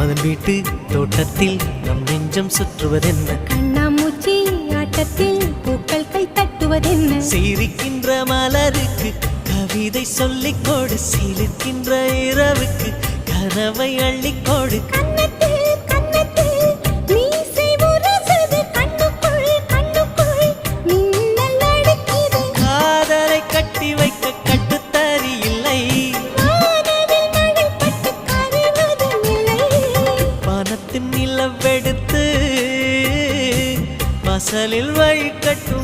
மதன் வீட்டு தோட்டத்தில் நம் நெஞ்சம் சுற்றுவதென்ன கண்ணாமூச்சி ஆட்டத்தில் பூக்கள் கை தட்டுவதென்ன சிரிக்கின்ற மலருக்கு கவிதை சொல்லிக் கொடு சிலிர்க்கின்ற இரவுக்கு கனவை அள்ளிக்கொடு காதலை கட்டி வைக்க கட்டுத்தறி இல்லை வானத்தின் நிலவெடுத்து வாசலில் வழி கட்டும்